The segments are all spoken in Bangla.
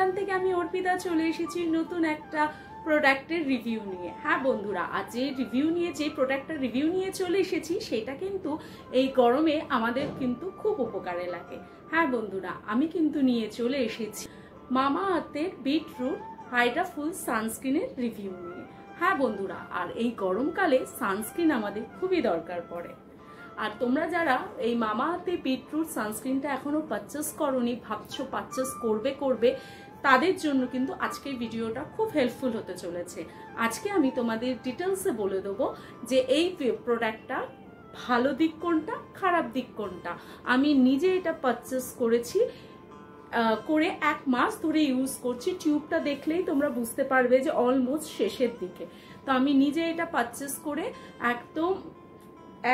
প্রাণ থেকে আমি অর্পিতা চলে এসেছি নতুন একটা প্রোডাক্টের রিভিউ নিয়ে। হ্যাঁ বন্ধুরা, আজ যে প্রোডাক্টটার রিভিউ নিয়ে চলে এসেছি সেটা কিন্তু এই গরমে আমাদের কিন্তু খুব উপকারে লাগে। হ্যাঁ বন্ধুরা, আমি কিন্তু নিয়ে চলে এসেছি মামা আর্থের বিটরুট হাইড্রা ফুল সানস্ক্রিনের রিভিউ নিয়ে। হ্যাঁ বন্ধুরা, আর এই গরমকালে সানস্ক্রিন আমাদের খুবই দরকার পড়ে। আর তোমরা যারা এই মামা আর্থের বিটরুট সানস্ক্রিনটা এখনো পারচেস করোনি, ভাবছো পারচেস করবে, তাদের জন্য কিন্তু আজকের ভিডিওটা খুব হেল্পফুল হতে চলেছে। আজকে আমি তোমাদের ডিটেলসে বলে দেবো যে এই প্রোডাক্টটা ভালো দিক কোনটা, খারাপ দিক কোনটা। আমি নিজে এটা পারচেস করেছি, করে 1 মাস ধরে ইউজ করছি। টিউবটা দেখলেই তোমরা বুঝতে পারবে যে অলমোস্ট শেষের দিকে। তো আমি নিজে এটা পারচেস করে একদম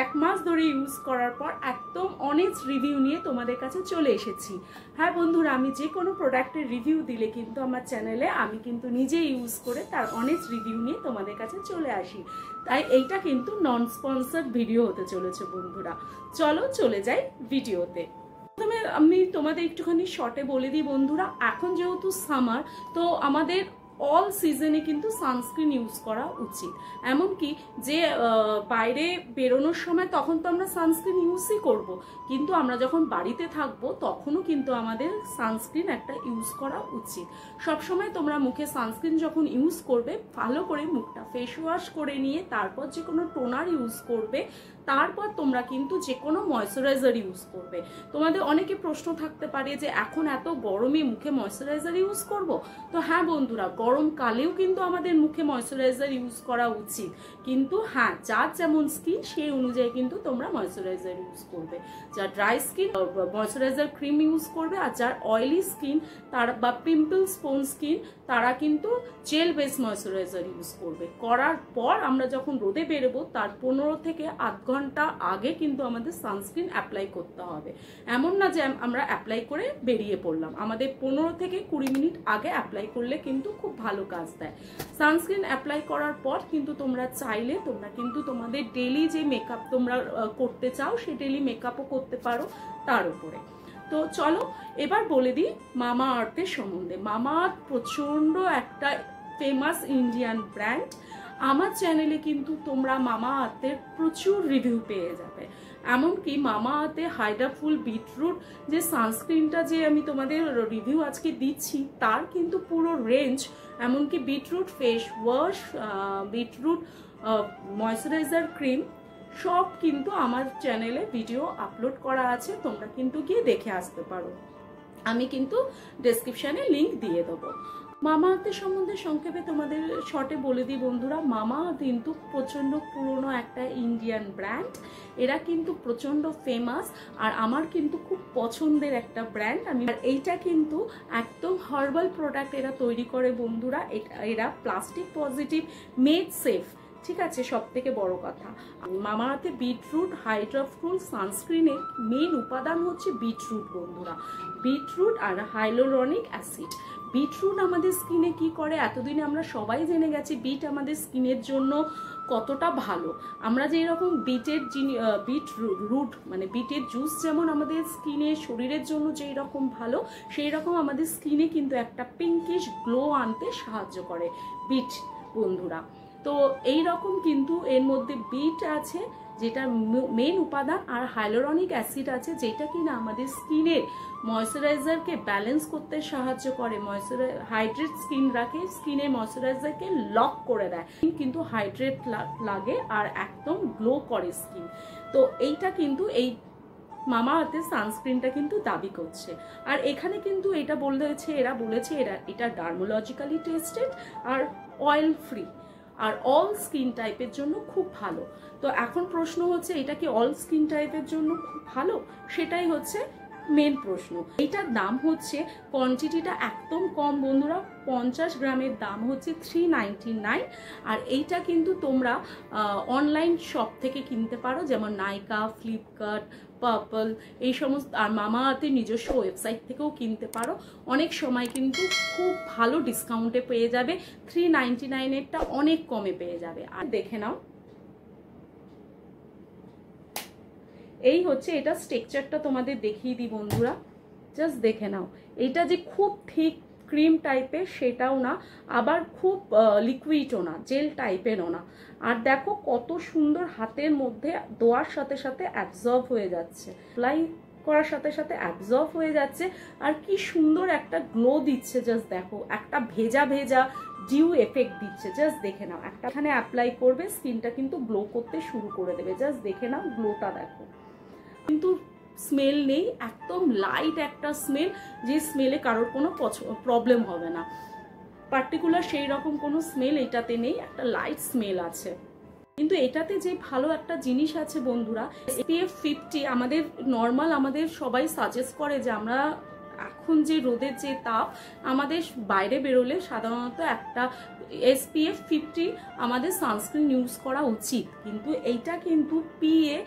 1 মাস ধরে ইউজ করার পর একদম অনেস্ট রিভিউ নিয়ে তোমাদের কাছে চলে এসেছি। হ্যাঁ বন্ধুরা, আমি যে কোনো প্রোডাক্টের রিভিউ দিলে কিন্তু আমার চ্যানেলে আমি কিন্তু নিজে ইউজ করে তার অনেস্ট রিভিউ নিয়ে তোমাদের কাছে চলে আসি। তাই এইটা কিন্তু নন স্পন্সার্ড ভিডিও হতে চলেছে বন্ধুরা। চলো চলে যাই ভিডিওতে। প্রথমে আমি তোমাদের একটুখানি শর্টে বলে দিই বন্ধুরা, এখন যেহেতু সামার, তো আমাদের অল সিজনে কিন্তু সানস্ক্রিন ইউজ করা উচিত। এমনকি যে বাইরে বেরোনোর সময় তখন তো আমরা সানস্ক্রিন ইউজই করব, কিন্তু আমরা যখন বাড়িতে থাকবো তখনও কিন্তু আমাদের সানস্ক্রিন একটা ইউজ করা উচিত। সবসময় তোমরা মুখে সানস্ক্রিন যখন ইউজ করবে, ভালো করে মুখটা ফেস ওয়াশ করে নিয়ে তারপর যে কোনো টোনার ইউজ করবে, তারপর তোমরা কিন্তু যে কোনো ময়শ্চারাইজার ইউজ করবে। তোমাদের অনেকে প্রশ্ন থাকতে পারে যে এখন এত গরমে মুখে ময়শ্চারাইজার ইউজ করব। তো হ্যাঁ বন্ধুরা, গরমকালেও কিন্তু আমাদের মুখে ময়শ্চারাইজার ইউজ করা উচিত, কিন্তু হ্যাঁ যার যেমন স্কিন সেই অনুযায়ী কিন্তু তোমরা ময়শ্চারাইজার ইউজ করবে। যার dry skin moisturiser cream use করবে, আর যার অয়েলি স্কিন তার বা পিম্পল স্পোন স্কিন তারা কিন্তু জেল বেস ময়শ্চারাইজার ইউজ করবে। করার পর আমরা যখন রোদে বেরোবো তার 15 থেকে আধ ঘন্টা আগে কিন্তু আমাদের সানস্ক্রিন অ্যাপ্লাই করতে হবে। এমন না যে আমরা অ্যাপ্লাই করে বেরিয়ে পড়লাম, আমাদের 15 থেকে 20 মিনিট আগে অ্যাপ্লাই করলে কিন্তু খুব ভালো কাজ দেয়। সানস্ক্রিন অ্যাপ্লাই করার পর কিন্তু তোমরা চাইলে তোমরা কিন্তু তোমাদের ডেইলি যে মেকআপ তোমরা করতে চাও সেই ডেইলি মেকআপও করতে পারো তার উপরে। তো চলো এবার বলে দিই মামা আর্থের সম্বন্ধে। মামা আর্থ প্রচণ্ড একটা ফেমাস ইন্ডিয়ান ব্র্যান্ড। আমার চ্যানেলে কিন্তু তোমরা মামা আর্থের প্রচুর রিভিউ পেয়ে যাবে। এমনকি মামা আর্থে হাইড্রা ফুল বিটরুট যে সানস্ক্রিনটা যে আমি তোমাদের রিভিউ আজকে দিচ্ছি, তার কিন্তু পুরো রেঞ্জ, এমনকি beetroot face wash, beetroot moisturiser cream, সব কিন্তু আমার চ্যানেলে ভিডিও আপলোড করা আছে। তোমরা কিন্তু গিয়ে দেখে আসতে পারো, আমি কিন্তু ডেসক্রিপশানে লিঙ্ক দিয়ে দেবো। মামা আর্থের সম্বন্ধে সংক্ষেপে তোমাদের শর্টে বলে দিই বন্ধুরা, মামা আর্থ কিন্তু প্রচণ্ড পুরনো একটা ইন্ডিয়ান ব্র্যান্ড। এরা কিন্তু প্রচণ্ড ফেমাস, আর আমার কিন্তু খুব পছন্দের একটা ব্র্যান্ড। এইটা কিন্তু একদম হার্বাল প্রোডাক্ট এরা তৈরি করে বন্ধুরা। এরা প্লাস্টিক পজিটিভ, মেড সেফ, ঠিক আছে। সব থেকে বড় কথা, মামা আর্থে বিটরুট হাইড্রা ফুল সানস্ক্রিনের মেন উপাদান হচ্ছে বিটরুট বন্ধুরা, বিটরুট আর হাইলোরনিক অ্যাসিড। বিটরুট আমাদের স্কিনে কি করে, এতদিনে আমরা সবাই জেনে গেছি বিট আমাদের স্কিনের জন্য কতটা ভালো। আমরা যে এরকম রুট মানে বিটের জুস যেমন আমাদের স্কিনে শরীরের জন্য যেই রকম ভালো, সেই রকম আমাদের স্কিনে কিন্তু একটা পিঙ্কিশ গ্লো আনতে সাহায্য করে বিট বন্ধুরা। তো এই রকম কিন্তু এর মধ্যে বিট আছে যেটা মেন উপাদান, আর হাইলোরনিক অ্যাসিড আছে যেটা কিনা আমাদের স্কিনের ময়শ্চারাইজারকে ব্যালেন্স করতে সাহায্য করে, হাইড্রেট স্কিন রাখে, স্কিনের ময়শ্চারাইজারকে লক করে দেয়, কিন্তু হাইড্রেট লাগে আর একদম গ্লো করে স্কিন। তো এইটা কিন্তু এই মামা আর্থের সানস্ক্রিনটা কিন্তু দাবি করছে। আর এখানে কিন্তু এটা এরা বলেছে এটা ডার্মোলজিক্যালি টেস্টেড আর অয়েল ফ্রি, আর অল স্কিন টাইপের জন্য খুব ভালো। তো এখন প্রশ্ন হচ্ছে, এটা কি অল স্কিন টাইপের জন্য খুব ভালো? সেটাই হচ্ছে মেন প্রশ্ন। এইটার দাম হচ্ছে, কোয়ান্টিটিটা একদম কম বন্ধুরা, 50 গ্রামের দাম হচ্ছে 399। আর এইটা কিন্তু তোমরা অনলাইন শপ থেকে কিনতে পারো, যেমন নাইকা, ফ্লিপকার্ট, পার্পল, এই সমস্ত, আর মামা আর্থের নিজস্ব ওয়েবসাইট থেকেও কিনতে পারো। অনেক সময় কিন্তু খুব ভালো ডিসকাউন্টে পেয়ে যাবে, 399-এরটা অনেক কমে পেয়ে যাবে। আর দেখে নাও, এই হচ্ছে এটা স্ট্রাকচারটা তোমাদের দেখিয়ে দিই বন্ধুরা, জাস্ট দেখে নাও। এটা যে খুব ঠিক ক্রিম টাইপের সেটাও না, আবার খুব লিকুইডও না, জেল টাইপেরও না। আর দেখো কত সুন্দর হাতের মধ্যে দেওয়ার সাথে সাথে অ্যাবজর্ব হয়ে যাচ্ছে, অ্যাপ্লাই করার সাথে সাথে অ্যাবজর্ব হয়ে যাচ্ছে। আর কি সুন্দর একটা গ্লো দিচ্ছে, জাস্ট দেখো, একটা ভেজা ভেজা ডিউ এফেক্ট দিচ্ছে, জাস্ট দেখে নাও। একটা এখানে অ্যাপ্লাই করবে, স্কিনটা কিন্তু গ্লো করতে শুরু করে দেবে, জাস্ট দেখে নাও গ্লোটা দেখো। কিন্তু স্মেল নেই, একদম লাইট একটা স্মেল, যে স্মেলে কারোর কোনো প্রবলেম হবে না। পার্টিকুলার সেই রকম কোনো স্মেল এটাতে নেই, একটা লাইট স্মেল আছে। কিন্তু এটাতে যে ভালো একটা জিনিস আছে বন্ধুরা, SPF 50 আমাদের নর্মাল, আমাদের সবাই সাজেস্ট করে যে আমরা এখন যে রোদের যে তাপ, আমাদের বাইরে বেরোলে সাধারণত একটা SPF 50 আমাদের সানস্ক্রিন ইউজ করা উচিত। কিন্তু এইটা কিন্তু PA+++,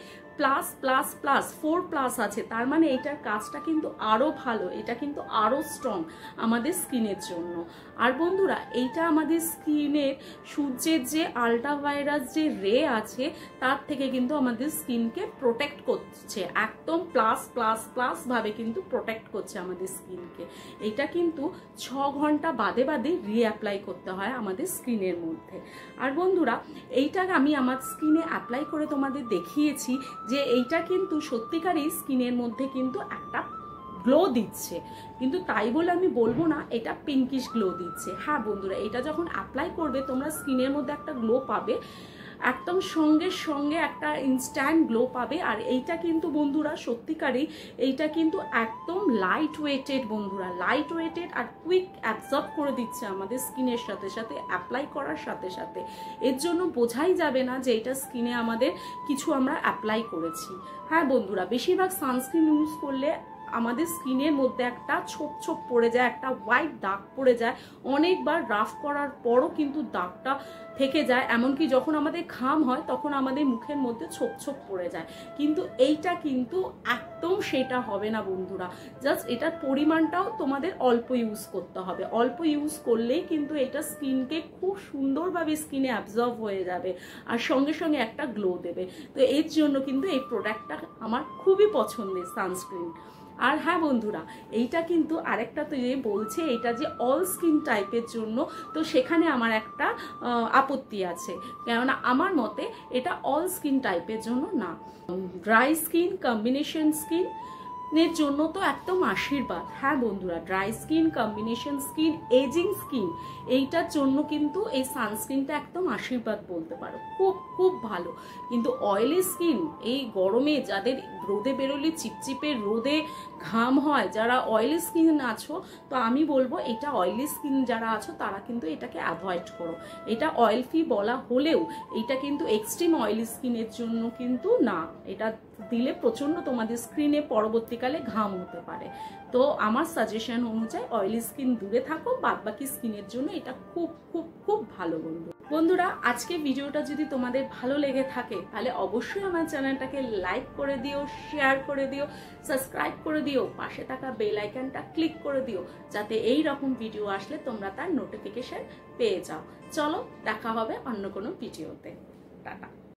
4+ আছে, তার মানে এইটার কাজটা কিন্তু আরো ভালো, এটা কিন্তু আরো স্ট্রং আমাদের স্কিনের জন্য। আর বন্ধুরা, এইটা আমাদের স্কিনের সূর্যের যে আল্ট্রাভায়োলেট যে রে আছে তার থেকে কিন্তু আমাদের স্কিনকে প্রোটেক্ট করছে, একদম প্লাস ভাবে কিন্তু প্রোটেক্ট করছে আমাদের স্কিনকে। এটা কিন্তু 6 ঘন্টা বাদে বাদে রিঅ্যাপ্লাই করতে হয় আমাদের স্কিনের মধ্যে। আর বন্ধুরা, এইটা আমি আমার স্কিনে অ্যাপ্লাই করে তোমাদের দেখিয়েছি যে এইটা কিন্তু সত্যিকারই স্কিনের মধ্যে কিন্তু একটা গ্লো দিচ্ছে, কিন্তু তাই বলে আমি বলবো না এটা পিঙ্কিশ গ্লো দিচ্ছে। হ্যাঁ বন্ধুরা, এটা যখন অ্যাপ্লাই করবে তোমরা স্কিনের মধ্যে একটা গ্লো পাবে, একদম সঙ্গে সঙ্গে একটা ইনস্ট্যান্ট গ্লো পাবে। আর এইটা কিন্তু বন্ধুরা সত্যিকারই এইটা কিন্তু একদম লাইট ওয়েটেড বন্ধুরা, লাইট ওয়েটেড আর কুইক অ্যাবজর্ব করে দিচ্ছে আমাদের স্কিনের সাথে সাথে, অ্যাপ্লাই করার সাথে সাথে। এর জন্য বোঝাই যাবে না যে এটা স্কিনে আমাদের কিছু আমরা অ্যাপ্লাই করেছি। হ্যাঁ বন্ধুরা, বেশিরভাগ সানস্ক্রিন ইউজ করলে আমাদের স্কিনের মধ্যে একটা ছোপ ছোপ পড়ে যায়, একটা হোয়াইট দাগ পড়ে যায়, অনেকবার রাফ করার পরও কিন্তু দাগটা থেকে যায়। এমনকি যখন আমাদের ঘাম হয় তখন আমাদের মুখের মধ্যে ছোপ ছোপ পড়ে যায়। কিন্তু এইটা কিন্তু একদম সেটা হবে না বন্ধুরা, জাস্ট এটার পরিমাণটাও তোমাদের অল্প ইউজ করতে হবে, অল্প ইউজ করলেই কিন্তু এটা স্কিনকে খুব সুন্দরভাবে স্কিনে অ্যাবজর্ব হয়ে যাবে আর সঙ্গে সঙ্গে একটা গ্লো দেবে। তো এর জন্য কিন্তু এই প্রোডাক্টটা আমার খুবই পছন্দের সানস্ক্রিন। আর হ্যাঁ বন্ধুরা, এইটা কিন্তু আরেকটা তো যে বলছে এটা যে অল স্কিন টাইপের জন্য, তো সেখানে আমার একটা আপত্তি আছে, কেননা আমার মতে এটা অল স্কিন টাইপের জন্য না। ড্রাই স্কিন, কম্বিনেশন স্কিন এর জন্য তো একদম আশীর্বাদ। হ্যাঁ বন্ধুরা, dry skin, combination skin, ageing skin, এইটার জন্য কিন্তু এই সানস্ক্রিনটা একদম আশীর্বাদ বলতে পারো, খুব খুব ভালো। কিন্তু অয়েলি স্কিন, এই গরমে যাদের রোদে বেরোলে চিপচিপে রোদে ঘাম হয়, যারা অয়েলি স্কিন আছো, তো আমি বলবো এটা অয়েলি স্কিন যারা আছো তারা কিন্তু এটাকে অ্যাভয়েড করো। এটা অয়েল ফ্রি বলা হলেও এটা কিন্তু এক্সট্রিম অয়েলি স্কিনের জন্য কিন্তু না, এটা দিলে প্রচন্ড তোমাদের স্কিনে পরবর্তীকালে ঘাম হতে পারে। তো আমার সাজেশন অনুযায়ী অয়েলি স্কিন দূরে থাকো, বাদবাকি স্কিনের জন্য এটা খুব খুব খুব ভালো বন্ধুরা। আজকে ভিডিওটা যদি তোমাদের ভালো লেগে থাকে তাহলে অবশ্যই আমার চ্যানেলটাকে লাইক করে দিও, শেয়ার করে দিও, সাবস্ক্রাইব করে দিও, পাশে থাকা বেল আইকনটা ক্লিক করে দিও, যাতে এই রকম ভিডিও আসলে তোমরা তার নোটিফিকেশন পেয়ে যাও। চলো দেখা হবে অন্য কোনো ভিডিওতে, টাটা।